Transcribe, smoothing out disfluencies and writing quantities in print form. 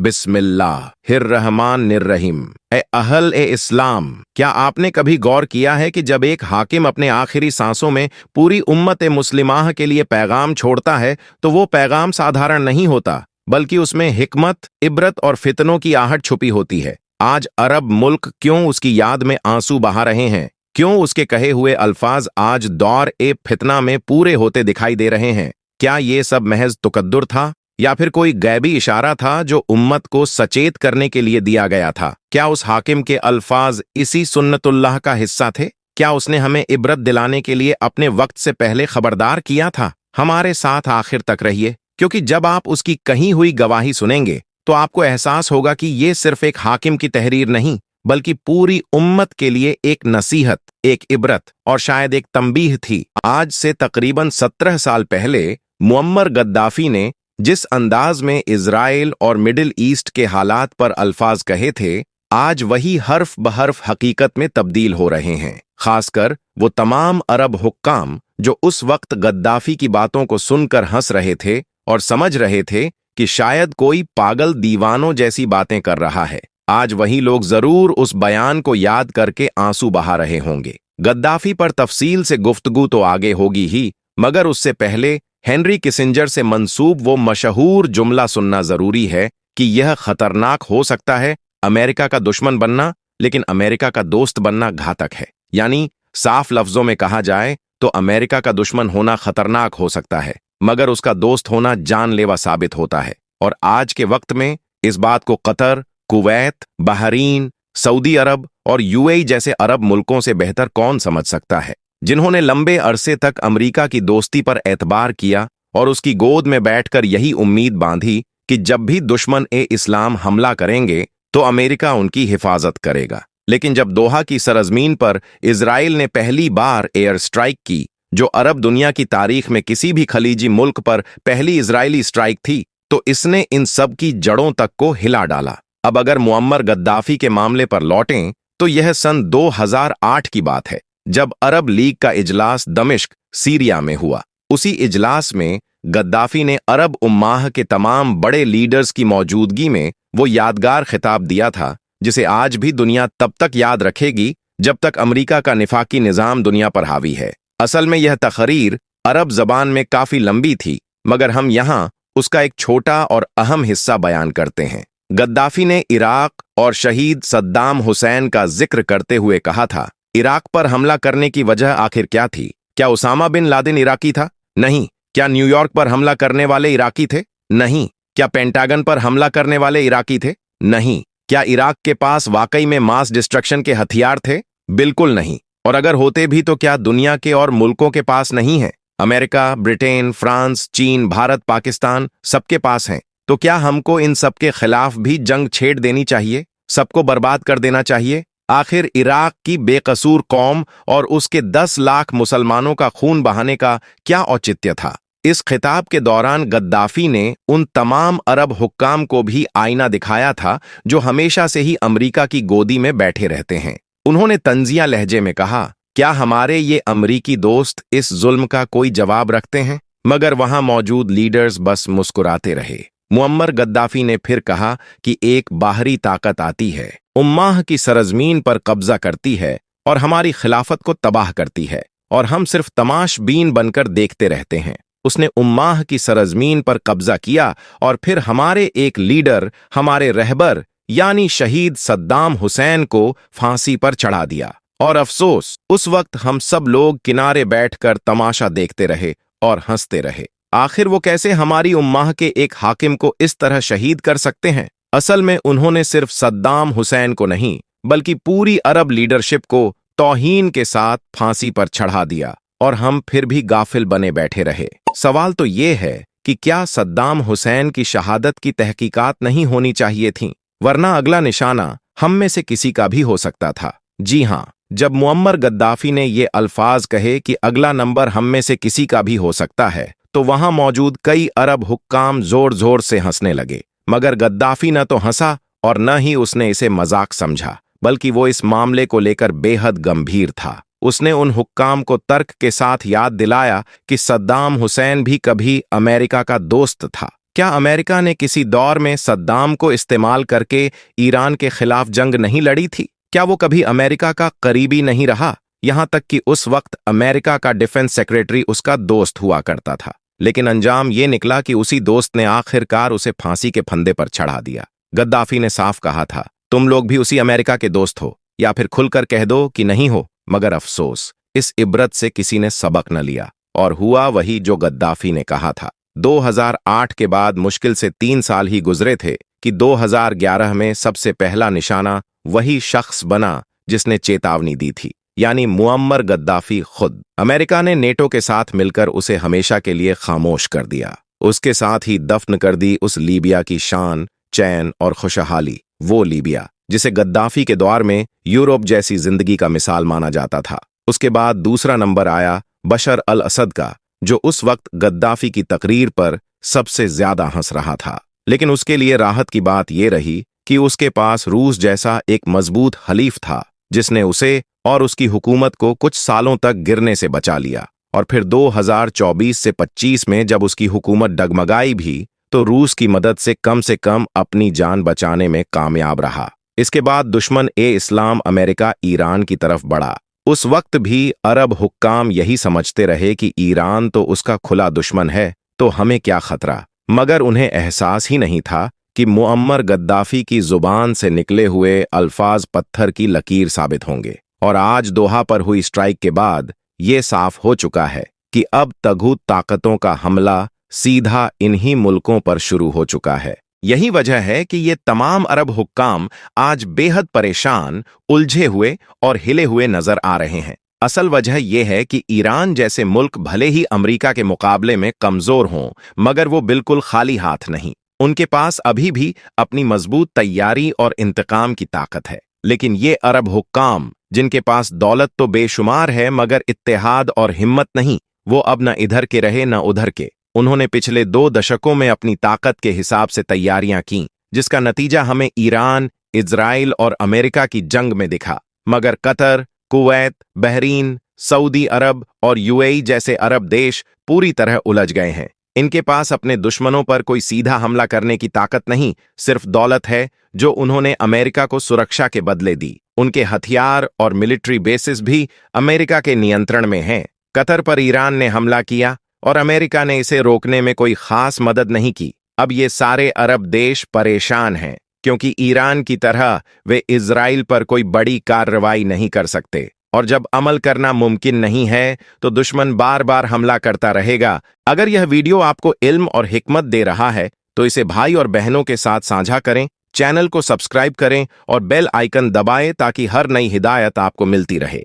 बिस्मिल्लाहिर्रहमानिर्रहीम। ए अहल ए इस्लाम, क्या आपने कभी गौर किया है कि जब एक हाकिम अपने आखिरी सांसों में पूरी उम्मत मुस्लिमाह के लिए पैगाम छोड़ता है तो वो पैगाम साधारण नहीं होता, बल्कि उसमें हिकमत, इबरत और फितनों की आहट छुपी होती है। आज अरब मुल्क क्यों उसकी याद में आंसू बहा रहे हैं? क्यों उसके कहे हुए अल्फाज आज दौर ए फितना में पूरे होते दिखाई दे रहे हैं? क्या ये सब महज तुकद्दुर था, या फिर कोई गैबी इशारा था जो उम्मत को सचेत करने के लिए दिया गया था? क्या उस हाकिम के अल्फाज इसी सुन्नतुल्लाह का हिस्सा थे? क्या उसने हमें इबरत दिलाने के लिए अपने वक्त से पहले खबरदार किया था? हमारे साथ आखिर तक रहिए, क्योंकि जब आप उसकी कही हुई गवाही सुनेंगे तो आपको एहसास होगा कि ये सिर्फ एक हाकिम की तहरीर नहीं, बल्कि पूरी उम्मत के लिए एक नसीहत, एक इबरत और शायद एक तंबीह थी। आज से तकरीबन 17 साल पहले मुअम्मर गद्दाफी ने जिस अंदाज में इजराइल और मिडिल ईस्ट के हालात पर अल्फाज कहे थे, आज वही हर्फ बहर्फ हकीकत में तब्दील हो रहे हैं। खासकर वो तमाम अरब हुक्काम जो उस वक्त गद्दाफी की बातों को सुनकर हंस रहे थे और समझ रहे थे कि शायद कोई पागल दीवानों जैसी बातें कर रहा है, आज वही लोग जरूर उस बयान को याद करके आंसू बहा रहे होंगे। गद्दाफी पर तफसील से गुफ्तगू तो आगे होगी ही, मगर उससे पहले हेनरी किसिंजर से मंसूब वो मशहूर जुमला सुनना जरूरी है कि यह खतरनाक हो सकता है अमेरिका का दुश्मन बनना, लेकिन अमेरिका का दोस्त बनना घातक है। यानी साफ लफ्जों में कहा जाए तो अमेरिका का दुश्मन होना खतरनाक हो सकता है, मगर उसका दोस्त होना जानलेवा साबित होता है। और आज के वक्त में इस बात को कतर, कुवैत, बहरीन, सऊदी अरब और यूएई जैसे अरब मुल्कों से बेहतर कौन समझ सकता है, जिन्होंने लंबे अरसे तक अमेरिका की दोस्ती पर एतबार किया और उसकी गोद में बैठकर यही उम्मीद बांधी कि जब भी दुश्मन ए इस्लाम हमला करेंगे तो अमेरिका उनकी हिफाजत करेगा। लेकिन जब दोहा की सरजमीन पर इजराइल ने पहली बार एयर स्ट्राइक की, जो अरब दुनिया की तारीख में किसी भी खलीजी मुल्क पर पहली इजरायली स्ट्राइक थी, तो इसने इन सब की जड़ों तक को हिला डाला। अब अगर मुअम्मर गद्दाफी के मामले पर लौटें तो यह सन 2008 की बात है, जब अरब लीग का इजलास दमिश्क, सीरिया में हुआ। उसी इजलास में गद्दाफी ने अरब उम्माह के तमाम बड़े लीडर्स की मौजूदगी में वो यादगार खिताब दिया था, जिसे आज भी दुनिया तब तक याद रखेगी जब तक अमेरिका का निफाकी निजाम दुनिया पर हावी है। असल में यह तकरीर अरब जबान में काफी लंबी थी, मगर हम यहाँ उसका एक छोटा और अहम हिस्सा बयान करते हैं। गद्दाफी ने इराक और शहीद सद्दाम हुसैन का जिक्र करते हुए कहा था, इराक पर हमला करने की वजह आखिर क्या थी? क्या उसामा बिन लादेन इराकी था? नहीं। क्या न्यूयॉर्क पर हमला करने वाले इराकी थे? नहीं। क्या पेंटागन पर हमला करने वाले इराकी थे? नहीं। क्या इराक के पास वाकई में मास डिस्ट्रक्शन के हथियार थे? बिल्कुल नहीं। और अगर होते भी तो क्या दुनिया के और मुल्कों के पास नहीं है? अमेरिका, ब्रिटेन, फ्रांस, चीन, भारत, पाकिस्तान सबके पास हैं। तो क्या हमको इन सबके खिलाफ भी जंग छेड़ देनी चाहिए? सबको बर्बाद कर देना चाहिए? आखिर इराक की बेकसूर कौम और उसके 10 लाख मुसलमानों का खून बहाने का क्या औचित्य था? इस खिताब के दौरान गद्दाफी ने उन तमाम अरब हुक्काम को भी आईना दिखाया था जो हमेशा से ही अमेरिका की गोदी में बैठे रहते हैं। उन्होंने तंजिया लहजे में कहा, क्या हमारे ये अमरीकी दोस्त इस जुल्म का कोई जवाब रखते हैं? मगर वहां मौजूद लीडर्स बस मुस्कुराते रहे। मुअम्मर गद्दाफी ने फिर कहा कि एक बाहरी ताकत आती है, उम्माह की सरजमीन पर कब्जा करती है और हमारी खिलाफत को तबाह करती है, और हम सिर्फ तमाशबीन बनकर देखते रहते हैं। उसने उम्माह की सरजमीन पर कब्जा किया और फिर हमारे एक लीडर, हमारे रहबर यानी शहीद सद्दाम हुसैन को फांसी पर चढ़ा दिया। और अफसोस, उस वक्त हम सब लोग किनारे बैठकर तमाशा देखते रहे और हंसते रहे। आखिर वो कैसे हमारी उम्माह के एक हाकिम को इस तरह शहीद कर सकते हैं? असल में उन्होंने सिर्फ सद्दाम हुसैन को नहीं, बल्कि पूरी अरब लीडरशिप को तौहीन के साथ फांसी पर चढ़ा दिया, और हम फिर भी गाफिल बने बैठे रहे। सवाल तो ये है कि क्या सद्दाम हुसैन की शहादत की तहकीकात नहीं होनी चाहिए थी? वरना अगला निशाना हम में से किसी का भी हो सकता था। जी हाँ, जब मुअम्मर गद्दाफी ने ये अल्फाज कहे कि अगला नंबर हम में से किसी का भी हो सकता है, तो वहां मौजूद कई अरब हुक्काम जोर जोर से हंसने लगे। मगर गद्दाफी न तो हंसा और न ही उसने इसे मजाक समझा, बल्कि वो इस मामले को लेकर बेहद गंभीर था। उसने उन हुक्काम को तर्क के साथ याद दिलाया कि सद्दाम हुसैन भी कभी अमेरिका का दोस्त था, क्या अमेरिका ने किसी दौर में सद्दाम को इस्तेमाल करके ईरान के खिलाफ जंग नहीं लड़ी थी? क्या वो कभी अमेरिका का करीबी नहीं रहा? यहां तक कि उस वक्त अमेरिका का डिफेंस सेक्रेटरी उसका दोस्त हुआ करता था। लेकिन अंजाम ये निकला कि उसी दोस्त ने आखिरकार उसे फांसी के फंदे पर चढ़ा दिया। गद्दाफी ने साफ कहा था, तुम लोग भी उसी अमेरिका के दोस्त हो, या फिर खुलकर कह दो कि नहीं हो। मगर अफसोस, इस इबरत से किसी ने सबक न लिया और हुआ वही जो गद्दाफी ने कहा था। 2008 के बाद मुश्किल से 3 साल ही गुजरे थे कि 2011 में सबसे पहला निशाना वही शख्स बना जिसने चेतावनी दी थी, यानी मुअम्मर गद्दाफी खुद। अमेरिका ने नेटो के साथ मिलकर उसे हमेशा के लिए खामोश कर दिया। उसके साथ ही दफन कर दी उस लीबिया की शान, चैन और खुशहाली, वो लीबिया जिसे गद्दाफी के दौर में यूरोप जैसी जिंदगी का मिसाल माना जाता था। उसके बाद दूसरा नंबर आया बशर अल असद का, जो उस वक्त गद्दाफी की तकरीर पर सबसे ज्यादा हंस रहा था। लेकिन उसके लिए राहत की बात यह रही कि उसके पास रूस जैसा एक मजबूत हलीफ था, जिसने उसे और उसकी हुकूमत को कुछ सालों तक गिरने से बचा लिया। और फिर 2024 से 25 में जब उसकी हुकूमत डगमगाई भी, तो रूस की मदद से कम अपनी जान बचाने में कामयाब रहा। इसके बाद दुश्मन इस्लाम अमेरिका ईरान की तरफ बढ़ा। उस वक्त भी अरब हुक्काम यही समझते रहे कि ईरान तो उसका खुला दुश्मन है, तो हमें क्या खतरा। मगर उन्हें एहसास ही नहीं था कि मुअम्मर गद्दाफी की जुबान से निकले हुए अल्फाज पत्थर की लकीर साबित होंगे। और आज दोहा पर हुई स्ट्राइक के बाद ये साफ हो चुका है कि अब तगूत ताकतों का हमला सीधा इन्हीं मुल्कों पर शुरू हो चुका है। यही वजह है कि ये तमाम अरब हुक्काम आज बेहद परेशान, उलझे हुए और हिले हुए नजर आ रहे हैं। असल वजह यह है कि ईरान जैसे मुल्क भले ही अमेरिका के मुकाबले में कमजोर हों, मगर वो बिल्कुल खाली हाथ नहीं। उनके पास अभी भी अपनी मजबूत तैयारी और इंतकाम की ताकत है। लेकिन ये अरब हुक्काम, जिनके पास दौलत तो बेशुमार है मगर इत्तेहाद और हिम्मत नहीं, वो अब न इधर के रहे न उधर के। उन्होंने पिछले 2 दशकों में अपनी ताकत के हिसाब से तैयारियां की, जिसका नतीजा हमें ईरान, इजराइल और अमेरिका की जंग में दिखा। मगर कतर, कुवैत, बहरीन, सऊदी अरब और यूएई जैसे अरब देश पूरी तरह उलझ गए हैं। इनके पास अपने दुश्मनों पर कोई सीधा हमला करने की ताकत नहीं, सिर्फ दौलत है जो उन्होंने अमेरिका को सुरक्षा के बदले दी। उनके हथियार और मिलिट्री बेसिस भी अमेरिका के नियंत्रण में हैं। कतर पर ईरान ने हमला किया और अमेरिका ने इसे रोकने में कोई खास मदद नहीं की। अब ये सारे अरब देश परेशान हैं, क्योंकि ईरान की तरह वे इजराइल पर कोई बड़ी कार्रवाई नहीं कर सकते। और जब अमल करना मुमकिन नहीं है, तो दुश्मन बार बार हमला करता रहेगा। अगर यह वीडियो आपको इल्म और हिकमत दे रहा है, तो इसे भाई और बहनों के साथ साझा करें, चैनल को सब्सक्राइब करें और बेल आइकन दबाएं ताकि हर नई हिदायत आपको मिलती रहे।